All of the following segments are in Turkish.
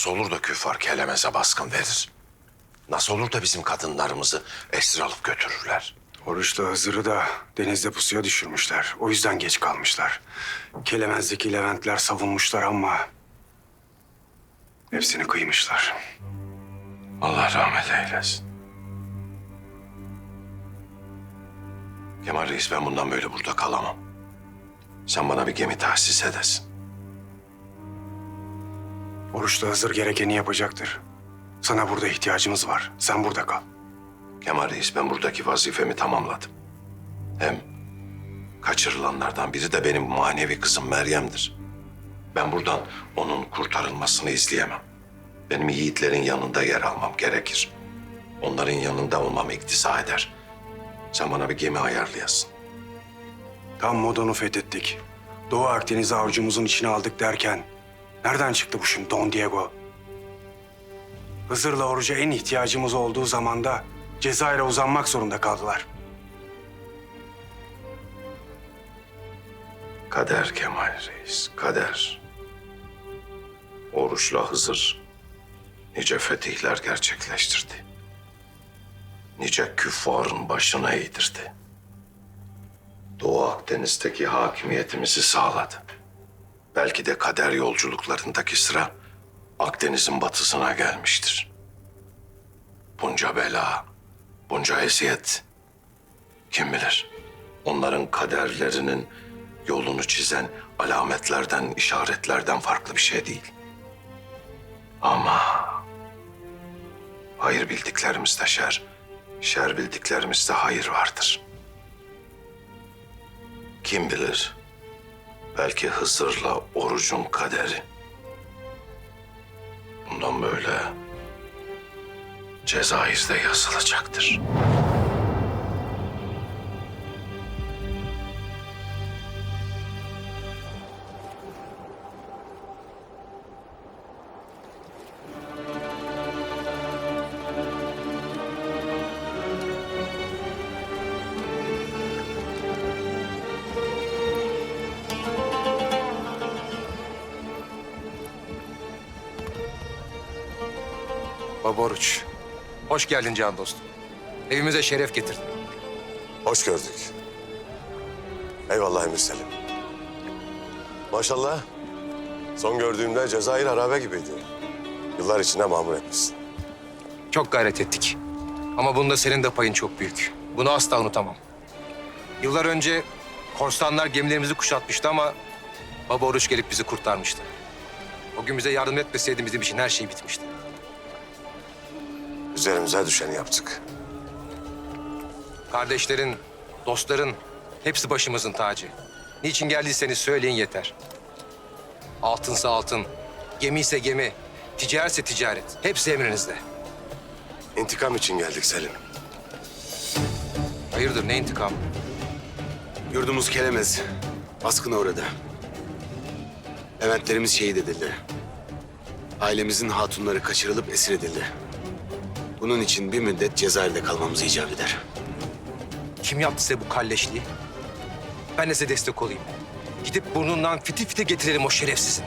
Nasıl olur da küffar Kelemez'e baskın verir? Nasıl olur da bizim kadınlarımızı esir alıp götürürler? Oruç'la Hızır'ı da denizde pusuya düşürmüşler. O yüzden geç kalmışlar. Kelemez'deki Leventler savunmuşlar ama hepsini kıymışlar. Allah rahmet eylesin. Kemal Reis, ben bundan böyle burada kalamam. Sen bana bir gemi tahsis edesin. Oruç'la Hızır gerekeni yapacaktır. Sana burada ihtiyacımız var. Sen burada kal. Kemal Reis, ben buradaki vazifemi tamamladım. Hem kaçırılanlardan biri de benim manevi kızım Meryem'dir. Ben buradan onun kurtarılmasını izleyemem. Benim yiğitlerin yanında yer almam gerekir. Onların yanında olmam iktiza eder. Sen bana bir gemi ayarlayasın. Tam Modon'u fethettik. Doğu Akdeniz'i avucumuzun içine aldık derken nereden çıktı bu şimdi Don Diego? Hızır'la Oruç'a en ihtiyacımız olduğu zamanda Cezayir'e uzanmak zorunda kaldılar. Kader Kemal Reis, kader. Oruçla Hızır nice fetihler gerçekleştirdi. Nice küffarın başına eğdirdi. Doğu Akdeniz'deki hakimiyetimizi sağladı. Belki de kader yolculuklarındaki sıra Akdeniz'in batısına gelmiştir. Bunca bela, bunca eziyet. Kim bilir, onların kaderlerinin yolunu çizen alametlerden, işaretlerden farklı bir şey değil. Ama hayır bildiklerimizde şer, şer bildiklerimizde hayır vardır. Kim bilir, belki Hızır'la Oruç'un kaderi bundan böyle Cezayir'de yazılacaktır. Baba Oruç, hoş geldin can dostum. Evimize şeref getirdin. Hoş gördük. Eyvallah Emir Selim. Maşallah. Son gördüğümde Cezayir harabe gibiydi. Yıllar içinde mamur etmişsin. Çok gayret ettik. Ama bunda senin de payın çok büyük. Bunu asla unutamam. Yıllar önce korsanlar gemilerimizi kuşatmıştı ama Baba Oruç gelip bizi kurtarmıştı. O gün bize yardım etmeseydin bizim için her şey bitmişti. Üzerimize düşeni yaptık. Kardeşlerin, dostların hepsi başımızın tacı. Niçin geldiyseniz söyleyin yeter. Altınsa altın, gemi ise gemi, ticaretse ticaret. Hepsi emrinizde. İntikam için geldik Selim. Hayırdır, ne intikam? Yurdumuz Kelemez baskına uğradı. Leventlerimiz şehit edildi. Ailemizin hatunları kaçırılıp esir edildi. Bunun için bir müddet Cezayir'de kalmamız icap eder. Kim yaptı size bu kalleşliği? Ben de size destek olayım. Gidip burnundan fitil fitil getirelim o şerefsizini.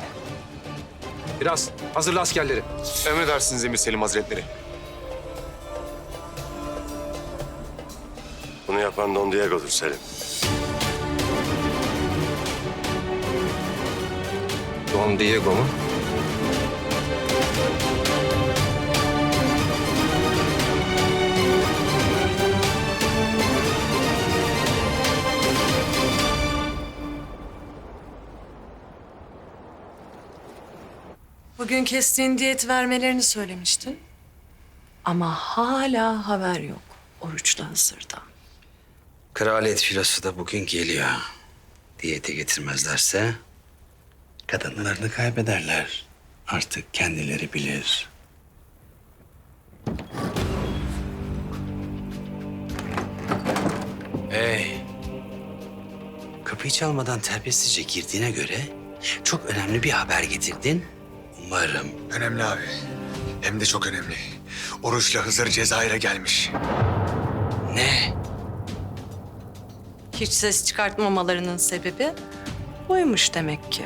Biraz hazırla askerleri. Emredersiniz Emir Selim Hazretleri. Bunu yapan Don Diego'dur Selim. Don Diego mu? Bugün kestiğin diyet vermelerini söylemiştin. Ama hala haber yok Oruç'la Hızır'dan. Kraliyet filosu da bugün geliyor. Diyete getirmezlerse kadınlarını kaybederler. Artık kendileri bilir. Hey. Kapıyı çalmadan terbiyesizce girdiğine göre çok önemli bir haber getirdin. Umarım. Önemli abi. Hem de çok önemli. Oruç'la Hızır Cezayir'e gelmiş. Ne? Hiç ses çıkartmamalarının sebebi buymuş demek ki.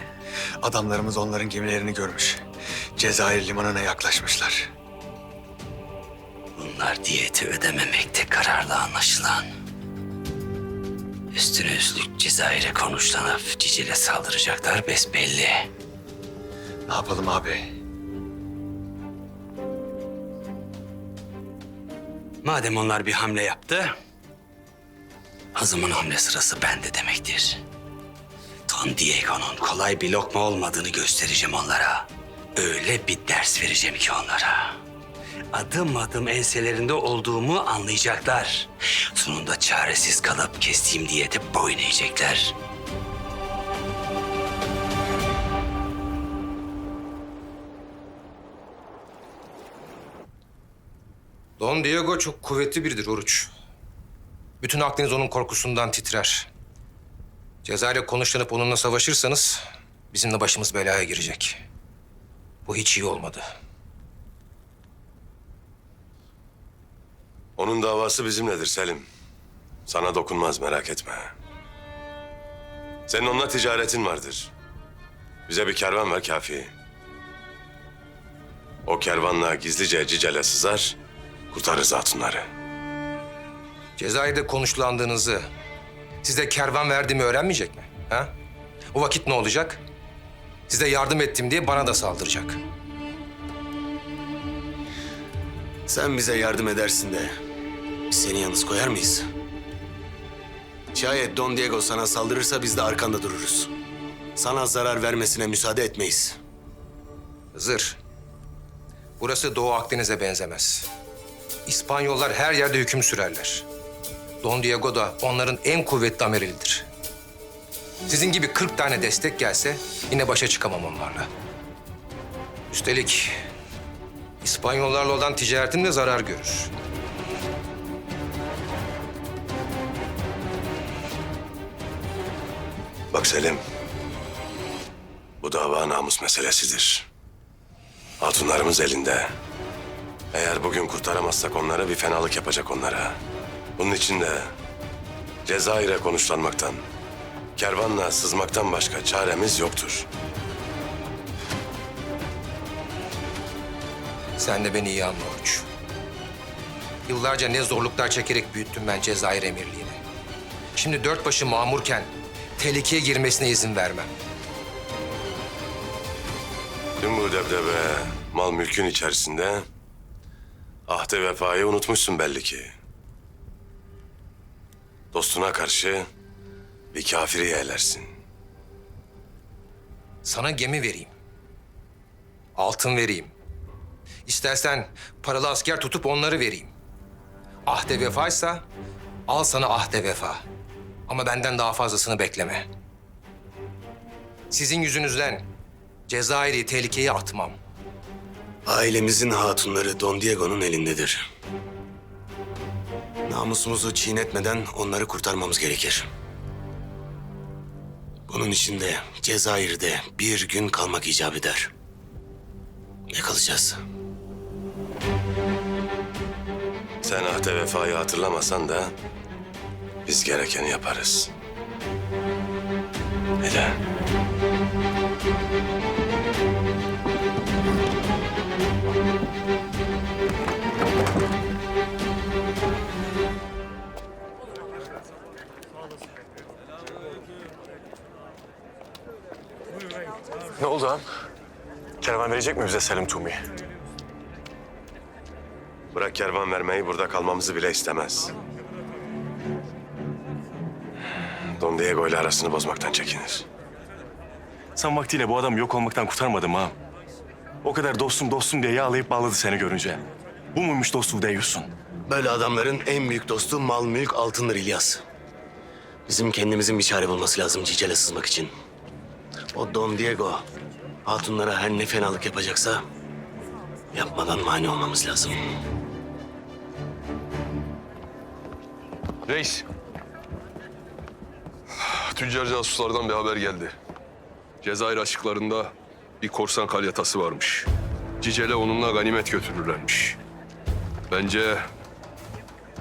Adamlarımız onların gemilerini görmüş. Cezayir limanına yaklaşmışlar. Bunlar diyeti ödememekte kararlı anlaşılan. Üstüne üstlük Cezayir'e konuşlanıp Cicil'e saldıracaklar besbelli. Ne yapalım abi? Madem onlar bir hamle yaptı, o zaman hamle sırası bende demektir. Don Diego'nun kolay bir lokma olmadığını göstereceğim onlara. Öyle bir ders vereceğim ki onlara. Adım adım enselerinde olduğumu anlayacaklar. Sonunda çaresiz kalıp kestiğim diyete boyun eğecekler. Don Diego çok kuvvetli biridir Oruç. Bütün Akdeniz onun korkusundan titrer. Cezayir'le konuşlanıp onunla savaşırsanız bizim de başımız belaya girecek. Bu hiç iyi olmadı. Onun davası bizimledir Selim. Sana dokunmaz, merak etme. Senin onunla ticaretin vardır. Bize bir kervan ver kafi. O kervanla gizlice Cicil'e sızar, kurtarırız hatunları. Cezayir'de konuşlandığınızı, size kervan verdiğimi öğrenmeyecek mi? Ha? O vakit ne olacak? Size yardım ettim diye bana da saldıracak. Sen bize yardım edersin de biz seni yalnız koyar mıyız? Şayet Don Diego sana saldırırsa biz de arkanda dururuz. Sana zarar vermesine müsaade etmeyiz. Hızır, burası Doğu Akdeniz'e benzemez. İspanyollar her yerde hüküm sürerler. Don Diego da onların en kuvvetli amiralidir. Sizin gibi 40 tane destek gelse yine başa çıkamam onlarla. Üstelik İspanyollarla olan ticaretim de zarar görür. Bak Selim, bu dava namus meselesidir. Hatunlarımız elinde. Eğer bugün kurtaramazsak onları bir fenalık yapacak onlara. Bunun için de Cezayir'e konuşlanmaktan, kervanla sızmaktan başka çaremiz yoktur. Sen de beni iyi anla Oruç. Yıllarca ne zorluklar çekerek büyüttüm ben Cezayir emirliğini. Şimdi dört başı mamurken tehlikeye girmesine izin vermem. Tüm bu debdebe, mal mülkün içerisinde ahde vefayı unutmuşsun belli ki. Dostuna karşı bir kafiri yeğlersin. Sana gemi vereyim. Altın vereyim. İstersen paralı asker tutup onları vereyim. Ahde vefaysa al sana ahde vefa. Ama benden daha fazlasını bekleme. Sizin yüzünüzden Cezayir'i tehlikeye atmam. Ailemizin hatunları Don Diego'nun elindedir. Namusumuzu çiğnetmeden onları kurtarmamız gerekir. Bunun için de Cezayir'de bir gün kalmak icap eder. Ne kalacağız? Sen ahde vefayı hatırlamasan da biz gerekeni yaparız. Hele. Ne oldu ağam? Kervan verecek mi bize Selim Tumi? Bırak kervan vermeyi, burada kalmamızı bile istemez. Don Diego ile arasını bozmaktan çekinir. Sen vaktiyle bu adamı yok olmaktan kurtarmadın mı ağam? O kadar dostum dostum diye yağlayıp bağladı seni görünce. Bu muymuş dostluğu diyorsun? Böyle adamların en büyük dostu mal, mülk, altındır İlyas. Bizim kendimizin bir çare bulması lazım Cicil'e sızmak için. O Don Diego hatunlara her ne fenalık yapacaksa yapmadan mani olmamız lazım. Reis. Tüccar casuslardan bir haber geldi. Cezayir açıklarında bir korsan kalyatası varmış. Cicil'e onunla ganimet götürürlermiş. Bence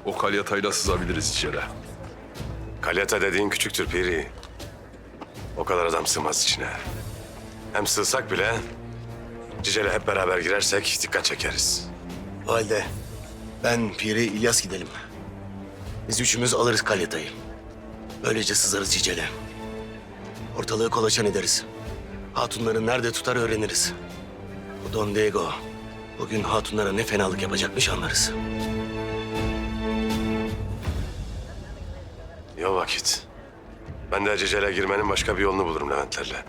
o kalyatayla sızabiliriz Cicil'e. Kalyata dediğin küçüktür Piri. O kadar adam sığmaz içine. Hem sığsak bile Cicele hep beraber girersek dikkat çekeriz. O halde ben, Piri, İlyas gidelim. Biz üçümüz alırız Kalyata'yı. Böylece sızarız Cicele. Ortalığı kolaçan ederiz. Hatunları nerede tutar öğreniriz. Bu Don Diego bugün hatunlara ne fenalık yapacakmış anlarız. İyi o vakit. Ben de Cicele girmenin başka bir yolunu bulurum Leventlerle.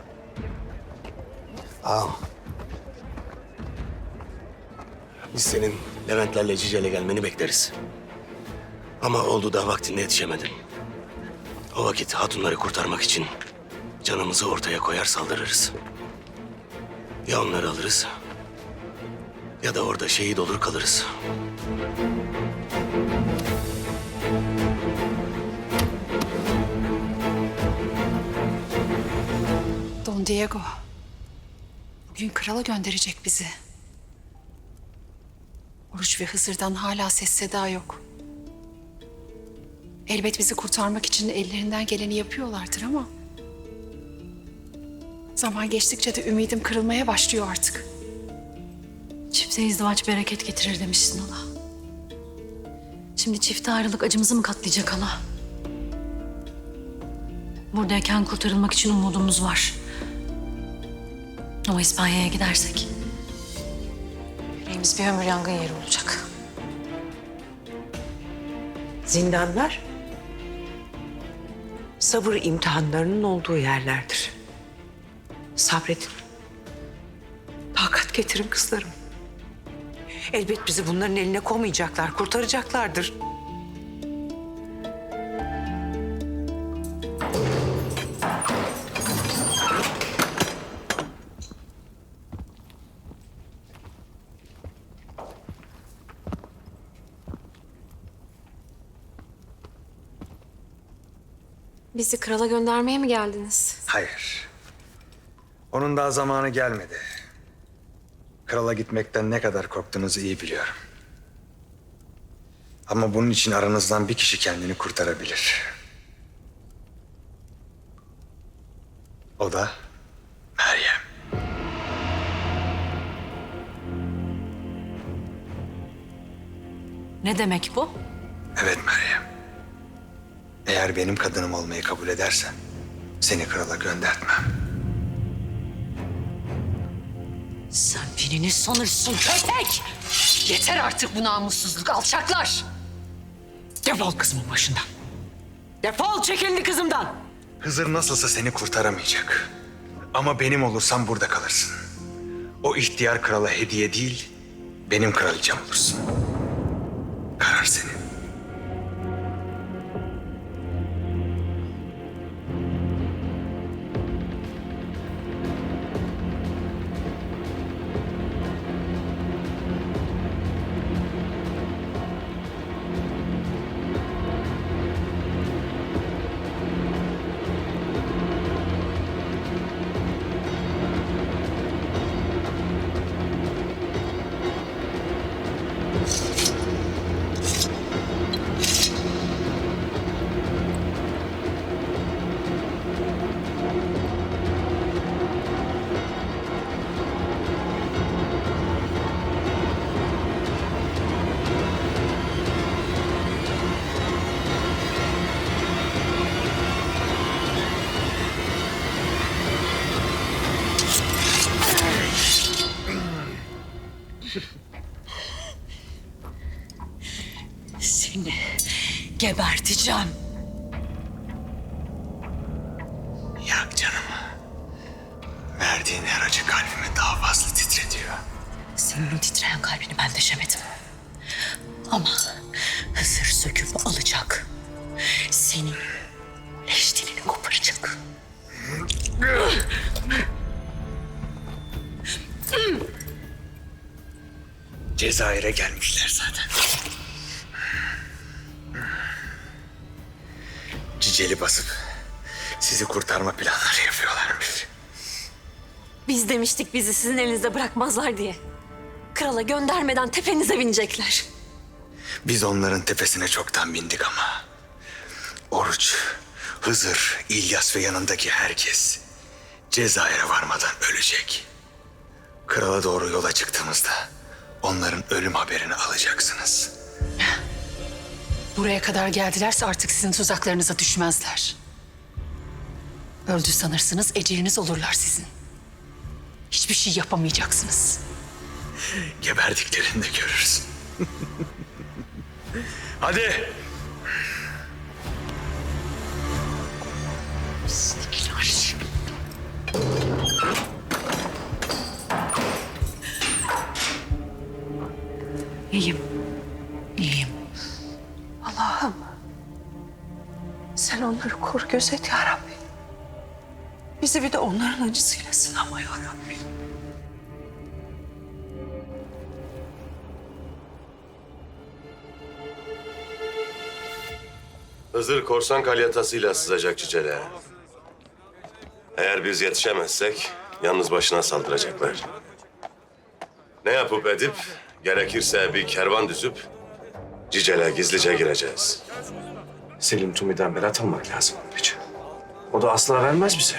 Ağam. Biz senin Leventlerle Cicele gelmeni bekleriz. Ama oldu da vaktinde yetişemedin. O vakit hatunları kurtarmak için canımızı ortaya koyar saldırırız. Ya onları alırız ya da orada şehit olur kalırız. Don Diego, bugün krala gönderecek bizi. Oruç ve Hızır'dan hala ses seda yok. Elbet bizi kurtarmak için ellerinden geleni yapıyorlardır ama... zaman geçtikçe de ümidim kırılmaya başlıyor artık. Çifte izdivaç bereket getirir demişsin hala. Şimdi çifte ayrılık acımızı mı katlayacak hala? Buradayken kurtarılmak için umudumuz var. Ama İspanya'ya gidersek yüreğimiz bir ömür yangın yeri olacak. Zindanlar sabır imtihanlarının olduğu yerlerdir. Sabredin. Takat getirin kızlarım. Elbet bizi bunların eline koymayacaklar, kurtaracaklardır. Bizi krala göndermeye mi geldiniz? Hayır. Onun daha zamanı gelmedi. Krala gitmekten ne kadar korktuğunuzu iyi biliyorum. Ama bunun için aranızdan bir kişi kendini kurtarabilir. O da Meryem. Ne demek bu? Evet Meryem. Eğer benim kadınım olmayı kabul edersen seni krala göndertmem. Sen birini sanırsın köpek! Yeter artık bu namussuzluk, alçaklar! Defol kızımın başından. Defol, çek elini kızımdan. Hızır nasılsa seni kurtaramayacak. Ama benim olursan burada kalırsın. O ihtiyar krala hediye değil, benim kraliçem olursun. Karar senin. Seni geberteceğim. Yak canımı. Verdiğin her acı kalbimi daha fazla titretiyor. Senin o titreyen kalbini ben deşemedim. Ama Hızır söküp alacak. Senin leş dilini koparacak. Cezayir'e gelmişler zaten. Ciceli basıp sizi kurtarma planları yapıyorlarmış. Biz demiştik bizi sizin elinizde bırakmazlar diye. Krala göndermeden tepenize binecekler. Biz onların tepesine çoktan bindik ama. Oruç, Hızır, İlyas ve yanındaki herkes Cezayir'e varmadan ölecek. krala doğru yola çıktığımızda onların ölüm haberini alacaksınız. Buraya kadar geldilerse artık sizin tuzaklarınıza düşmezler. Öldü sanırsınız, eceliniz olurlar sizin. Hiçbir şey yapamayacaksınız. Geberdiklerini de görürsün. Hadi. İyiyim. İyiyim. Allah'ım. Sen onları koru, gözet ya Rabbi. Bizi bir de onların acısıyla sınama ya Rabbi. Hızır korsan kalyatasıyla sızacak Cicele'ye. Eğer biz yetişemezsek yalnız başına saldıracaklar. Ne yapıp edip gerekirse bir kervan düzüp Cicele'ye gizlice gireceğiz. Selim Tumi'den berat almak lazım Hünkârım. O da asla vermez bize.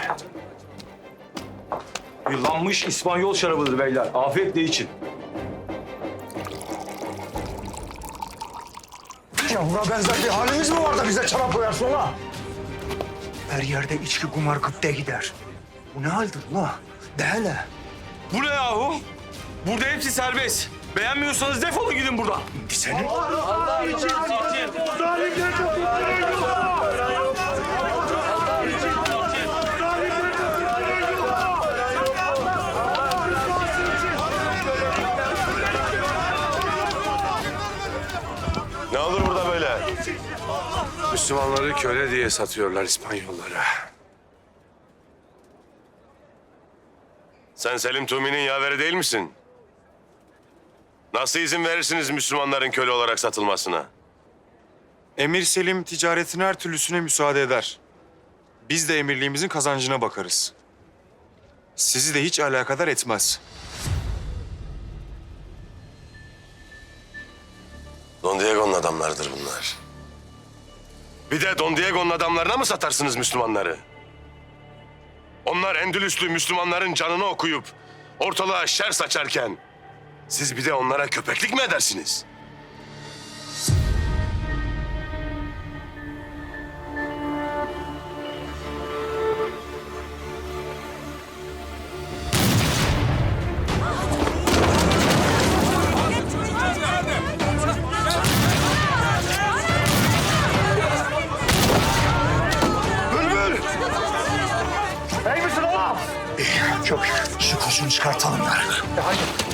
Yıllanmış İspanyol şarabıdır beyler. Afiyetle için. Yavra benzer bir halimiz mi var da bize çorap koyarsın ola? Her yerde içki kumar gıpte gider. Bu ne haldir ula? De hele. Bu ne yahu? Burada hepsi serbest. Beğenmiyorsanız defolun gidin buradan. Senin... Ne olur burada böyle? Müslümanları köle diye satıyorlar İspanyollara. Sen Selim Tumi'nin yaveri değil misin? Nasıl izin verirsiniz Müslümanların köle olarak satılmasına? Emir Selim ticaretin her türlüsüne müsaade eder. Biz de emirliğimizin kazancına bakarız. Sizi de hiç alakadar etmez. Don Diego'nun adamlarıdır bunlar. Bir de Don Diego'nun adamlarına mı satarsınız Müslümanları? Onlar Endülüslü Müslümanların canını okuyup ortalığa şer saçarken siz bir de onlara köpeklik mi edersiniz? Çok şu kurşunu çıkartalım yarını. Hadi.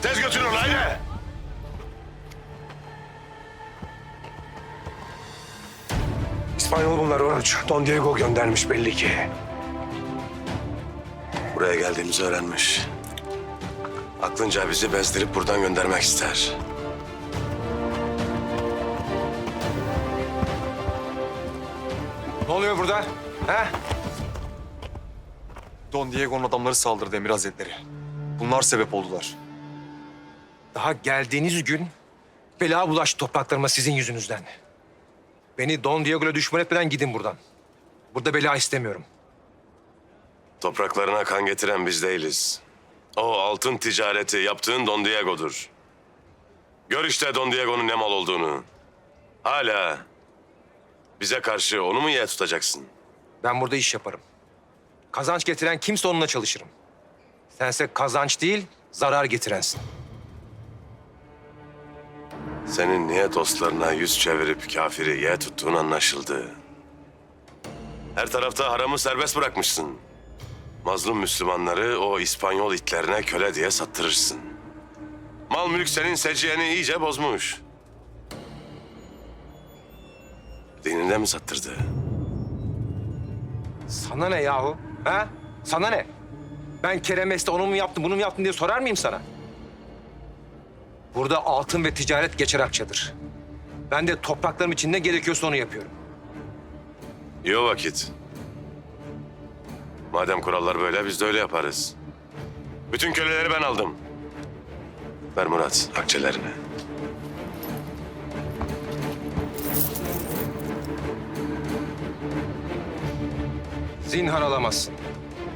Tez götürün haydi. İspanyol bunlar Oruç. Don Diego göndermiş belli ki. Buraya geldiğimizi öğrenmiş. Aklınca bizi bezdirip buradan göndermek ister. Ne oluyor burada? He? Don Diego'nun adamları saldırdı Emir Hazretleri. Bunlar sebep oldular. Daha geldiğiniz gün bela bulaştı topraklarıma sizin yüzünüzden. Beni Don Diego'yla düşman etmeden gidin buradan. Burada bela istemiyorum. Topraklarına kan getiren biz değiliz. O altın ticareti yaptığın Don Diego'dur. Gör işte Don Diego'nun ne mal olduğunu. Hala bize karşı onu mu yeğe tutacaksın? Ben burada iş yaparım. Kazanç getiren kimse onunla çalışırım. Sense kazanç değil, zarar getirensin. Senin niyet dostlarına yüz çevirip kafiri yeğe tuttuğun anlaşıldı. Her tarafta haramı serbest bırakmışsın. Mazlum Müslümanları o İspanyol itlerine köle diye sattırırsın. Mal mülk senin seciyeni iyice bozmuş. Dininde mi sattırdı? Sana ne yahu? Ha? Sana ne? Ben keremeste onu mu yaptım, bunu mu yaptım diye sorar mıyım sana? Burada altın ve ticaret geçer akçadır. Ben de topraklarım için ne gerekiyorsa onu yapıyorum. İyi o vakit. Madem kurallar böyle biz de öyle yaparız. Bütün köleleri ben aldım. Ver Murat akçelerini. Zinhar alamazsın.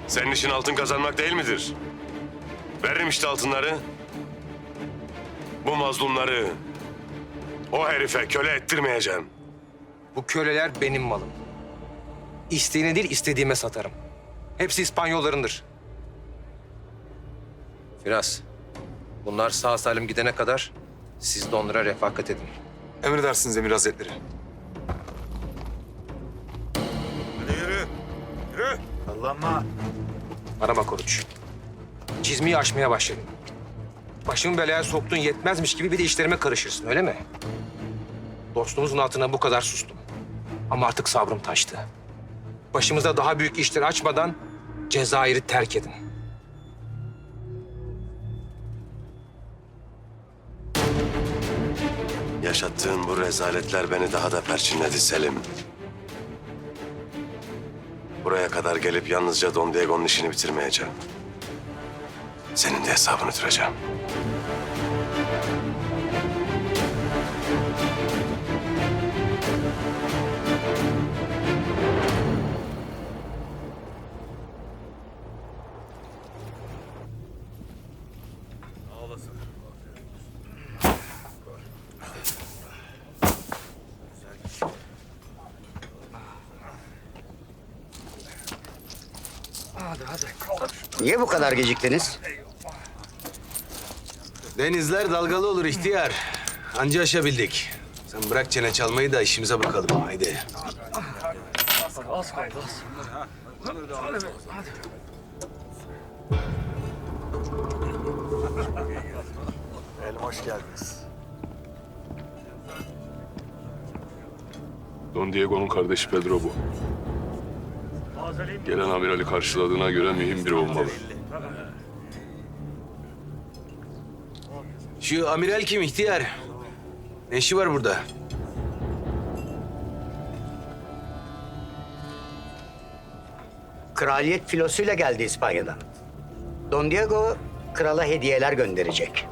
Senin işin altın kazanmak değil midir? Veririm işte altınları. Bu mazlumları o herife köle ettirmeyeceğim. Bu köleler benim malım. İsteğine değil, istediğime satarım. Hepsi İspanyollarındır. Firas, bunlar sağ salim gidene kadar siz de onlara refakat edin. Emredersiniz Emir Hazretleri. Hadi yürü. Yürü. Sallanma. Bana bak Oruç. Çizmeyi aşmaya başladın. Başımı belaya soktun yetmezmiş gibi bir de işlerime karışırsın, öyle mi? Dostumuzun altına bu kadar sustum. Ama artık sabrım taştı. Başımıza daha büyük işler açmadan Cezayir'i terk edin. Yaşattığın bu rezaletler beni daha da perçinledi Selim. Buraya kadar gelip yalnızca Don Diego'nun işini bitirmeyeceğim. Senin de hesabını tutacağım. Niye bu kadar geciktiniz? Denizler dalgalı olur ihtiyar. Anca aşabildik. Sen bırak çene çalmayı da işimize bakalım. Haydi. Hoş geldiniz. Don Diego'nun kardeşi Pedro bu. Gelen amirali karşıladığına göre mühim biri olmalı. Şu amiral kim ihtiyar? Ne işi var burada? Kraliyet filosuyla geldi İspanya'dan. Don Diego krala hediyeler gönderecek.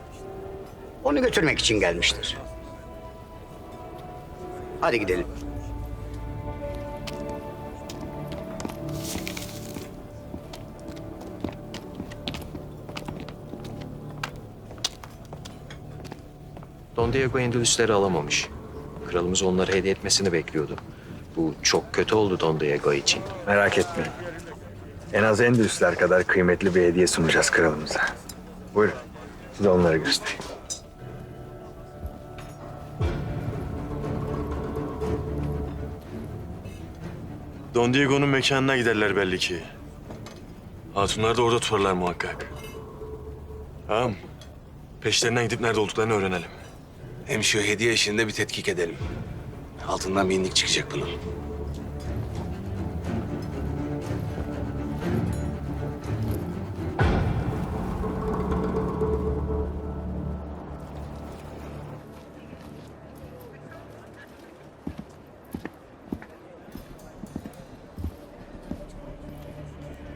Onu götürmek için gelmiştir. Hadi gidelim. Don Diego Endülüsleri alamamış. Kralımız onları hediye etmesini bekliyordu. Bu çok kötü oldu Don Diego için. Merak etmeyin. En az Endülüsler kadar kıymetli bir hediye sunacağız kralımıza. Buyurun. Size onları göstereyim. Don Diego'nun mekanına giderler belli ki. Hatunlar da orada tutarlar muhakkak. Ağam, peşlerinden gidip nerede olduklarını öğrenelim. Hem şu hediye işinde bir tetkik edelim. Altından bir inlik çıkacak bunun.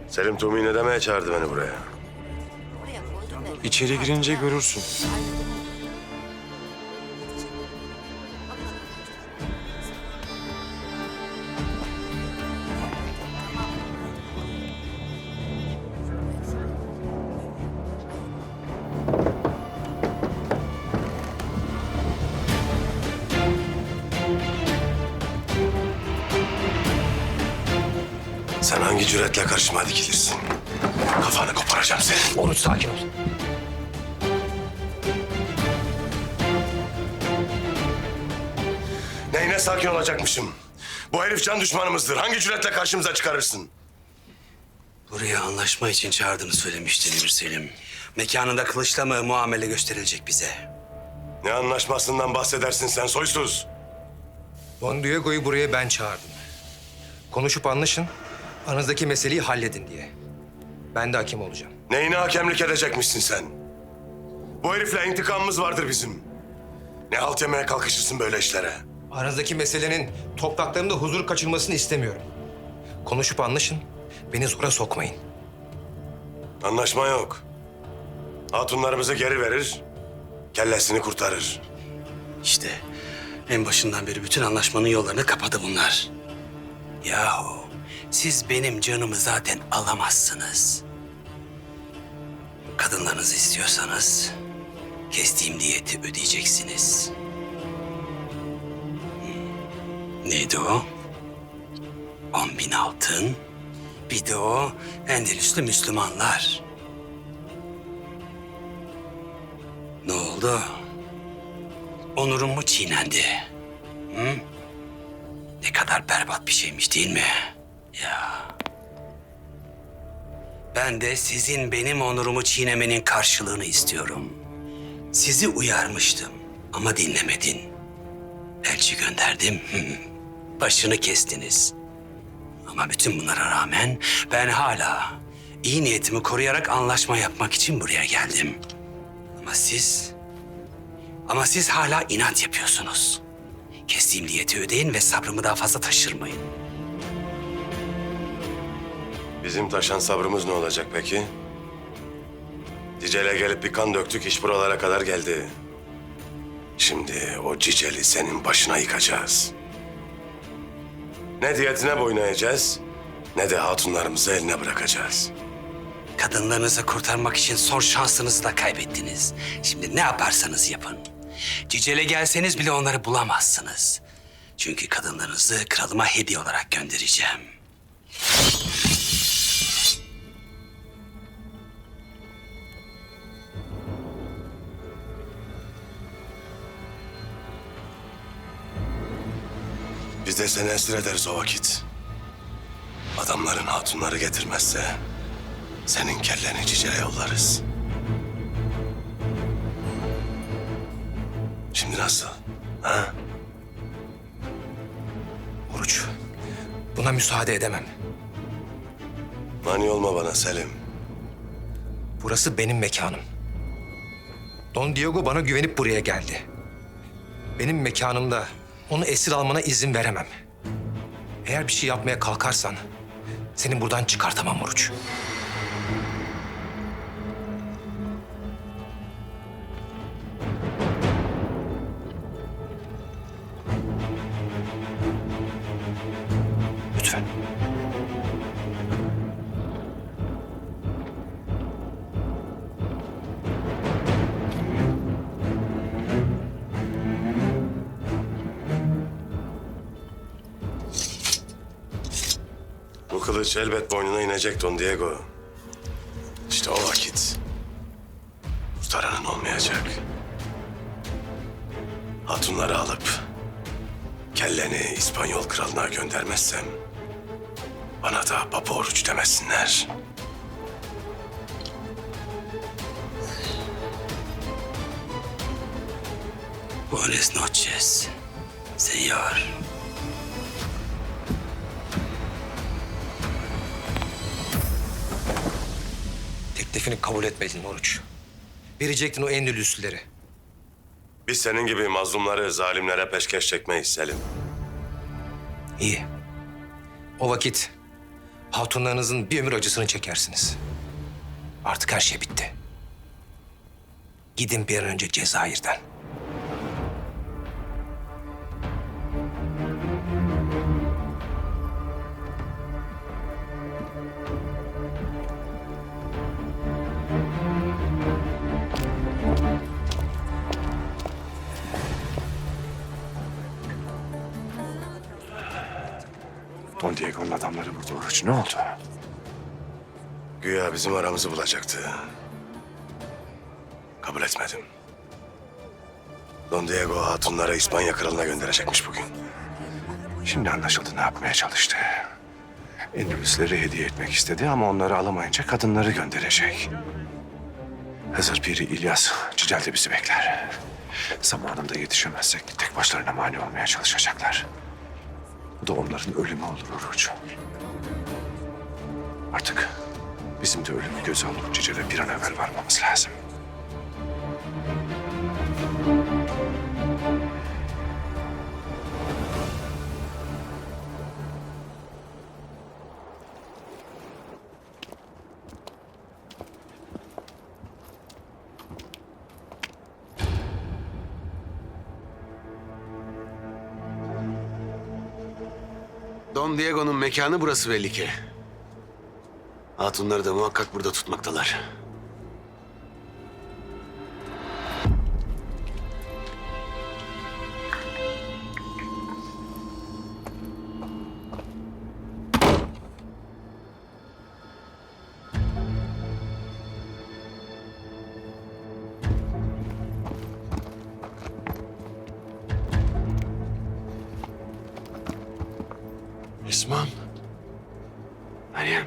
Selim Tumi ne demeye çağırdı beni buraya? İçeri girince görürsün. Sen hangi cüretle karşıma dikilirsin? Kafanı koparacağım senin. Oruç, sakin ol. Neyine sakin olacakmışım? Bu herif can düşmanımızdır. Hangi cüretle karşımıza çıkarırsın? Buraya anlaşma için çağırdığını söylemiştin Emir Selim. Mekanında kılıçla mı muamele gösterilecek bize? Ne anlaşmasından bahsedersin sen soysuz? Don Diego'yu buraya ben çağırdım. Konuşup anlaşın, aranızdaki meseleyi halledin diye. Ben de hakim olacağım. Neyine hakemlik edecekmişsin sen? Bu herifle intikamımız vardır bizim. Ne halt yemeye kalkışırsın böyle işlere? Aranızdaki meselenin topraklarımda huzur kaçırmasını istemiyorum. Konuşup anlaşın, beni zora sokmayın. Anlaşma yok. Hatunlarımızı geri verir, kellesini kurtarır. İşte en başından beri bütün anlaşmanın yollarını kapadı bunlar. Yahu siz benim canımı zaten alamazsınız. Kadınlarınızı istiyorsanız kestiğim diyeti ödeyeceksiniz. Neydi o? 10.000 altın. Bir de o Endülüslü Müslümanlar. Ne oldu? Onurum mu çiğnendi? Hı? Ne kadar berbat bir şeymiş değil mi? Ya. Ben de sizin benim onurumu çiğnemenin karşılığını istiyorum. Sizi uyarmıştım ama dinlemedin. Elçi gönderdim. Başını kestiniz. Ama bütün bunlara rağmen ben hala iyi niyetimi koruyarak anlaşma yapmak için buraya geldim. Ama siz hala inat yapıyorsunuz. Kestiğim diyeti ödeyin ve sabrımı daha fazla taşırmayın. Bizim taşan sabrımız ne olacak peki? Cicele gelip bir kan döktük, iş buralara kadar geldi. Şimdi o Ciceli senin başına yıkacağız. Ne diyetine boyun eğeceğiz, ne de hatunlarımızı eline bırakacağız. Kadınlarınızı kurtarmak için son şansınızı da kaybettiniz. Şimdi ne yaparsanız yapın. Cicele gelseniz bile onları bulamazsınız. Çünkü kadınlarınızı kralıma hediye olarak göndereceğim. Biz de seni esir ederiz o vakit. Adamların hatunları getirmezse senin kelleni Cicele yollarız. Şimdi nasıl? Ha? Oruç, buna müsaade edemem. Mani olma bana Selim. Burası benim mekanım. Don Diego bana güvenip buraya geldi. Benim mekanımda onu esir almana izin veremem. Eğer bir şey yapmaya kalkarsan seni buradan çıkartamam Oruç. Lütfen. Bu kılıç elbet boynuna inecek Don Diego. İşte o vakit kurtaranın olmayacak. Hatunları alıp kelleni İspanyol kralına göndermezsem bana da Baba Oruç demesinler. Buenas noches, señor. Teklifini kabul etmedin Oruç. Verecektin o Endülüslüleri. Biz senin gibi mazlumları zalimlere peşkeş çekmeyiz Selim. İyi. O vakit hatunlarınızın bir ömür acısını çekersiniz. Artık her şey bitti. Gidin bir an önce Cezayir'den. Don Diego'nun adamları burada Oruç. Ne oldu? Güya bizim aramızı bulacaktı. Kabul etmedim. Don Diego hatunları İspanya kralına gönderecekmiş bugün. Şimdi anlaşıldı ne yapmaya çalıştı. Endülüsleri hediye etmek istedi ama onları alamayınca kadınları gönderecek. Hızır Piri İlyas, Cicel'de bizi bekler. Zamanında yetişemezsek tek başlarına mani olmaya çalışacaklar. Bu da onların ölümü olur Oruç. Artık bizim de ölümü göze alıp Cicel'e bir an evvel varmamız lazım. Don Diego'nun mekanı burası belli ki. Hatunları da muhakkak burada tutmaktalar. İsmail. Meryem.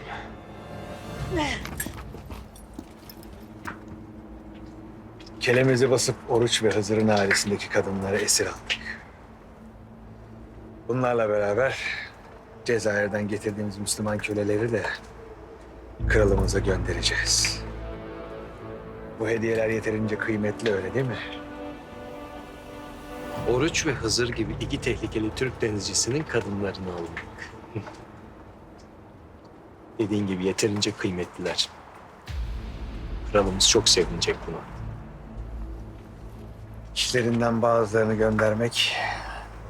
Kelemizi basıp Oruç ve Hızır'ın ailesindeki kadınları esir aldık. Bunlarla beraber Cezayir'den getirdiğimiz Müslüman köleleri de kralımıza göndereceğiz. Bu hediyeler yeterince kıymetli, öyle değil mi? Oruç ve Hızır gibi iki tehlikeli Türk denizcisinin kadınlarını aldık. Dediğin gibi yeterince kıymetliler. Kralımız çok sevinecek buna. İşlerinden bazılarını göndermek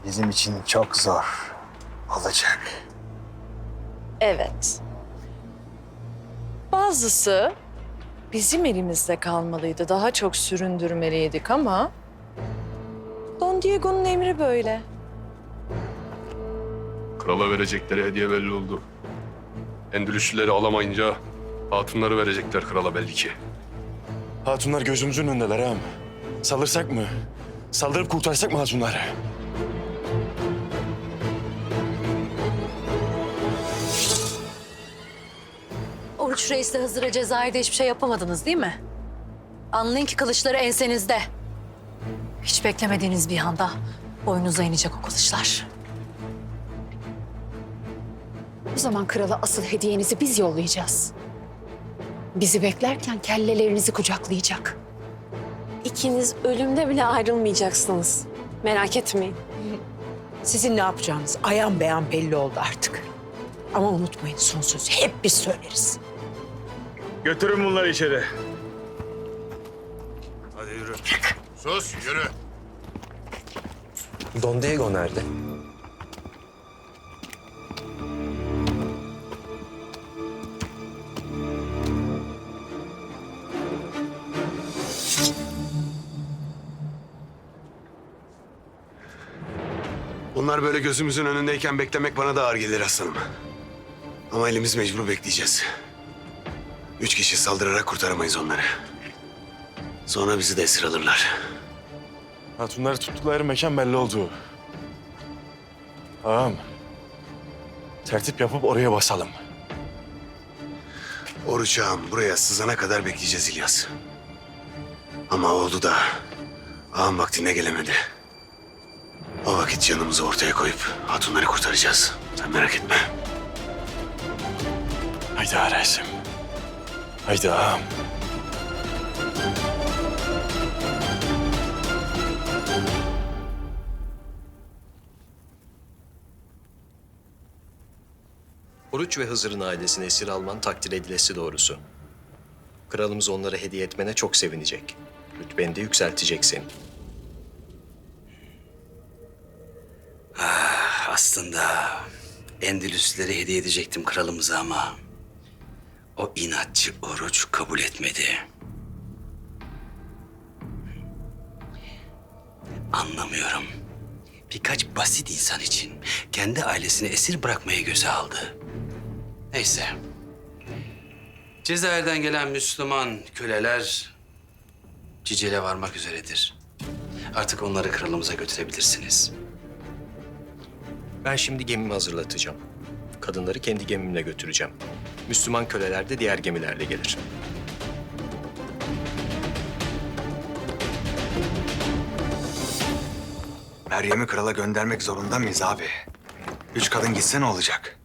bizim için çok zor olacak. Evet. Bazısı bizim elimizde kalmalıydı. Daha çok süründürmeliydik ama Don Diego'nun emri böyle. Krala verecekleri hediye belli oldu. Endülüslüleri alamayınca hatunları verecekler krala belli ki. Hatunlar gözümüzün önündeler ağam. Saldırsak mı? Saldırıp kurtarsak mı hatunları? Oruç Reis'le Hızır'a Cezayir'de hiçbir şey yapamadınız değil mi? Anlayın ki kılıçları ensenizde. Hiç beklemediğiniz bir anda boynunuza inecek o kılıçlar. O zaman krala asıl hediyenizi biz yollayacağız. Bizi beklerken kellelerinizi kucaklayacak. İkiniz ölümde bile ayrılmayacaksınız. Merak etmeyin. Sizin ne yapacağınız ayan beyan belli oldu artık. Ama unutmayın, son sözü hep biz söyleriz. Götürün bunları içeri. Hadi yürü. Sus, yürü. Don Diego nerede? Onlar böyle gözümüzün önündeyken beklemek bana da ağır gelir aslanım. Ama elimiz mecbur bekleyeceğiz. 3 kişi saldırarak kurtaramayız onları. Sonra bizi de esir alırlar. Hatunları tuttukları mekan belli oldu. Ağam. Tertip yapıp oraya basalım. Oruç ağam buraya sızana kadar bekleyeceğiz İlyas. Ama oldu da ağam vaktinde gelemedi. O vakit canımızı ortaya koyup hatunları kurtaracağız. Sen merak etme. Haydi Aresim. Haydi ağam. Oruç ve Hızır'ın ailesini esir alman takdir edilesi doğrusu. Kralımız onlara hediye etmene çok sevinecek. Rütbeni de yükseltecek seni. Aslında Endülüslüleri hediye edecektim kralımıza ama o inatçı Oruç kabul etmedi. Anlamıyorum. Birkaç basit insan için kendi ailesini esir bırakmaya göze aldı. Neyse. Cezayir'den gelen Müslüman köleler Cicil'e varmak üzeredir. Artık onları kralımıza götürebilirsiniz. Ben şimdi gemimi hazırlatacağım. Kadınları kendi gemimle götüreceğim. Müslüman köleler de diğer gemilerle gelir. Meryem'i krala göndermek zorunda mıyız abi? 3 kadın gitse ne olacak?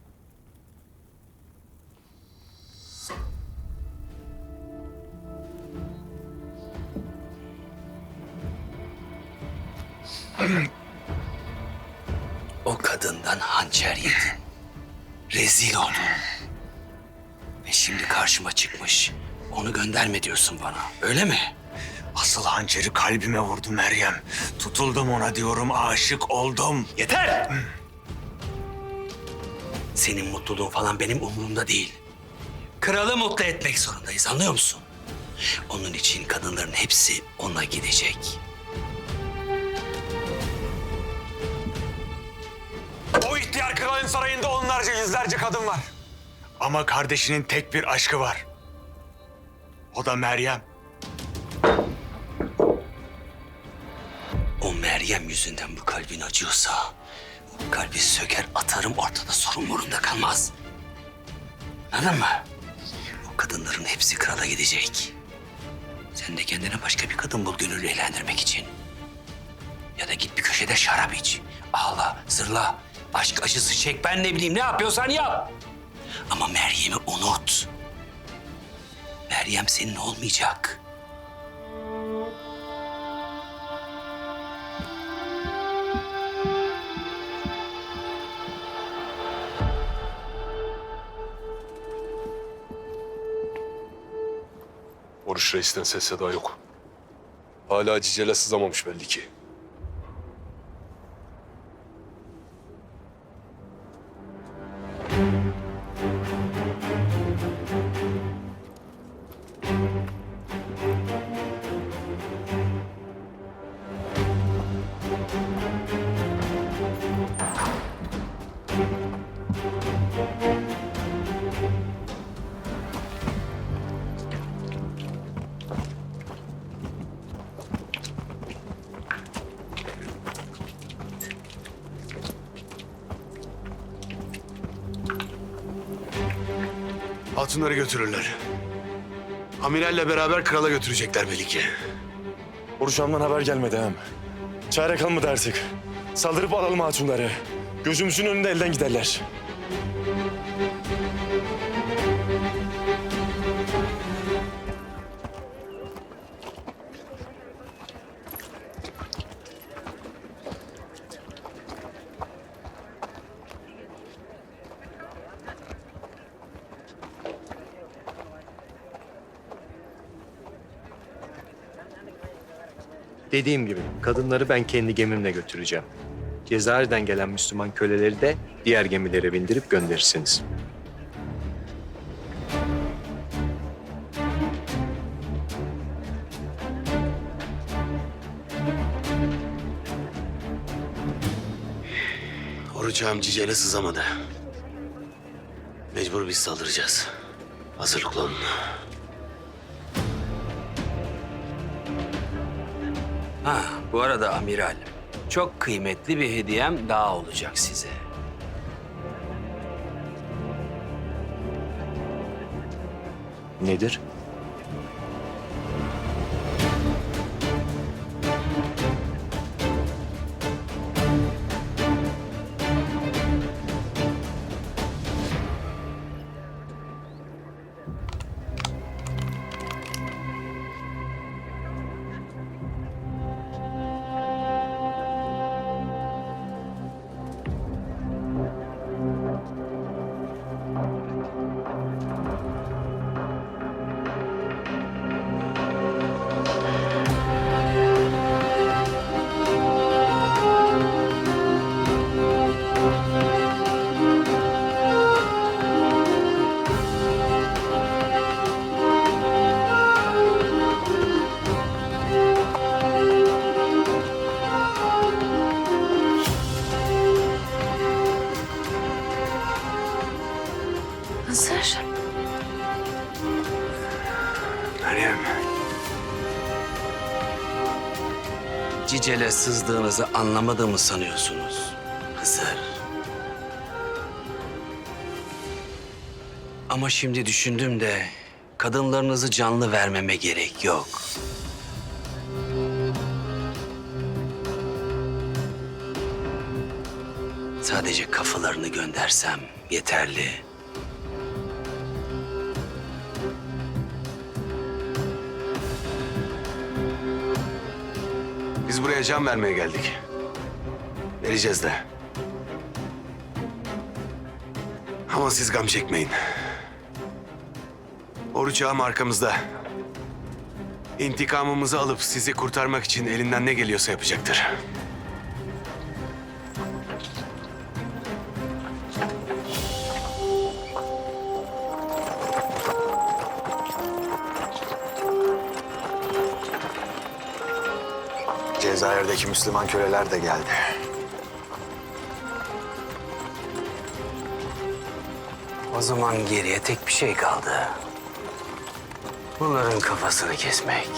O kadından hançer yedin. Rezil oldun. Ve şimdi karşıma çıkmış. Onu gönderme diyorsun bana. Öyle mi? Asıl hançeri kalbime vurdu Meryem. Tutuldum ona diyorum, aşık oldum. Yeter! Senin mutluluğun falan benim umurumda değil. Kralı mutlu etmek zorundayız, anlıyor musun? Onun için kadınların hepsi ona gidecek. O ihtiyar kralın sarayında onlarca yüzlerce kadın var. Ama kardeşinin tek bir aşkı var. O da Meryem. O Meryem yüzünden bu kalbin acıyorsa Kalbi söker atarım, ortada sorun morunda kalmaz. Anladın mı? O kadınların hepsi krala gidecek. Sen de kendine başka bir kadın bul gönül eğlendirmek için. Ya da git bir köşede şarap iç. Ağla, zırla, aşk acısı çek, ben ne bileyim ne yapıyorsan yap. Ama Meryem'i unut. Meryem senin olmayacak. Oruç Reis'ten ses seda yok. Hala Cicel'e sızamamış belli ki. Hatunları götürürler. Amiralle beraber krala götürecekler belli ki. Oruç Ağam'dan haber gelmedi hem. Çare kalmadı artık. Saldırıp alalım hatunları. Gözümüzün önünde elden giderler. Dediğim gibi kadınları ben kendi gemimle götüreceğim. Cezayir'den gelen Müslüman köleleri de diğer gemilere bindirip gönderirsiniz. Oruç Ağam Cicel'e sızamadı. Mecbur biz saldıracağız. Hazırlıklı olun. Ha, bu arada amiral, çok kıymetli bir hediyem daha olacak size. Nedir? Hazır. Meryem. Cicel'e sızdığınızı anlamadığımı sanıyorsunuz. Hızır. Ama şimdi düşündüm de kadınlarınızı canlı vermeme gerek yok. Sadece kafalarını göndersem yeterli. Biz buraya can vermeye geldik. Vereceğiz de. Ama siz gam çekmeyin. Oruç Ağam arkamızda. İntikamımızı alıp sizi kurtarmak için elinden ne geliyorsa yapacaktır. Cezayir'deki Müslüman köleler de geldi. O zaman geriye tek bir şey kaldı. Bunların kafasını kesmek.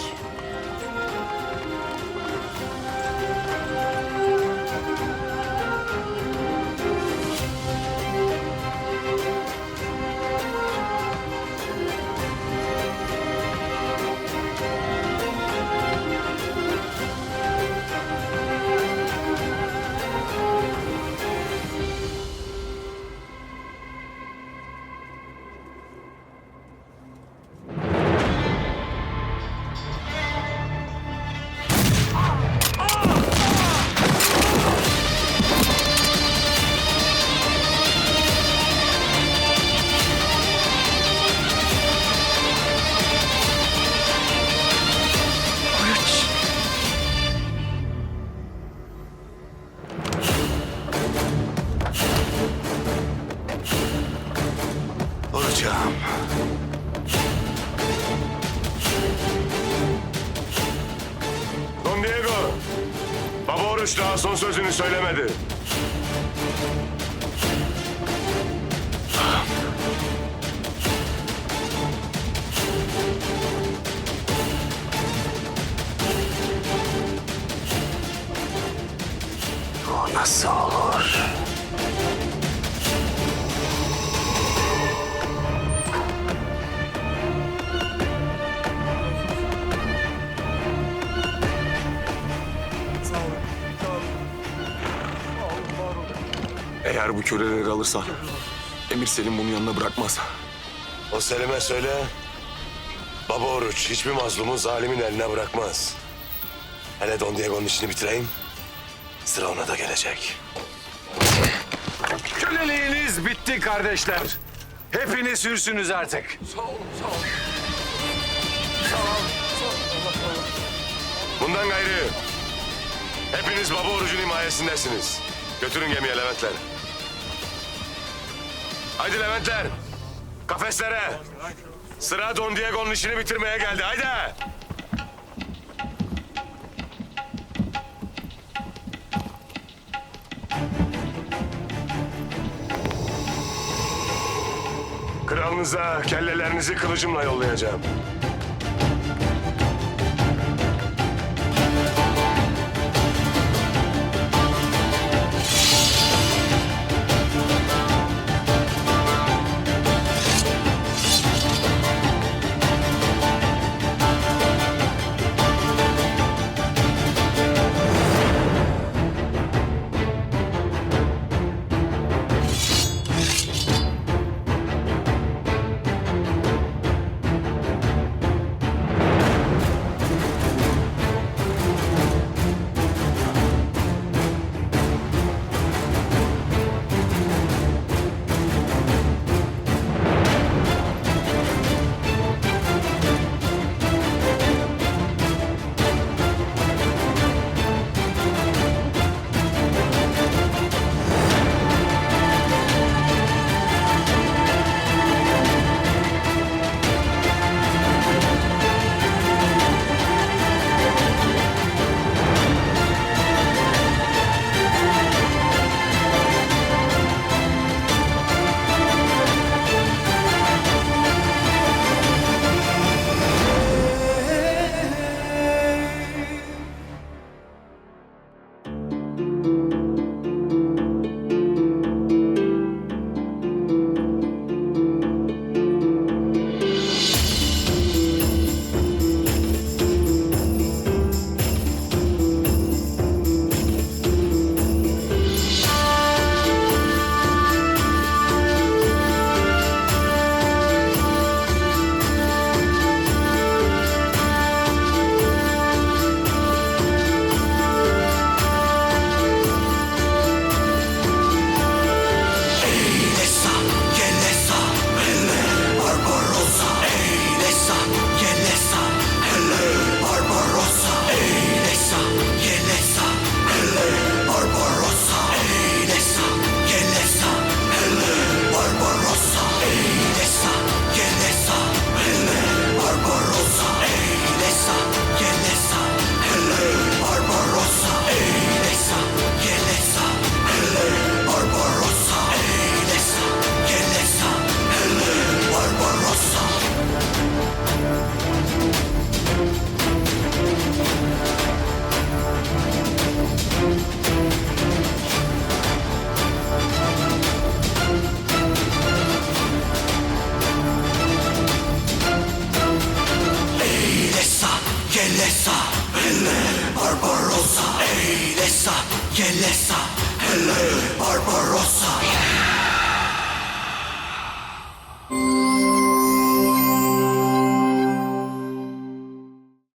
Oruç daha son sözünü söylemedi. O nasıl olur? Eğer bu köleleri alırsan Emir Selim bunu yanına bırakmaz. O Selim'e söyle. Baba Oruç hiçbir mazlumu zalimin eline bırakmaz. Hele Don Diego'nun işini bitireyim. Sıra ona da gelecek. Köleliğiniz bitti kardeşler. Hepiniz hürsünüz artık. Bundan gayrı hepiniz Baba Oruç'un himayesindesiniz. Götürün gemiye Leventler. Haydi Leventler. Kafeslere. Sıra Don Diego'nun işini bitirmeye geldi. Haydi. Kralınıza kellelerinizi kılıcımla yollayacağım. Barbarossa.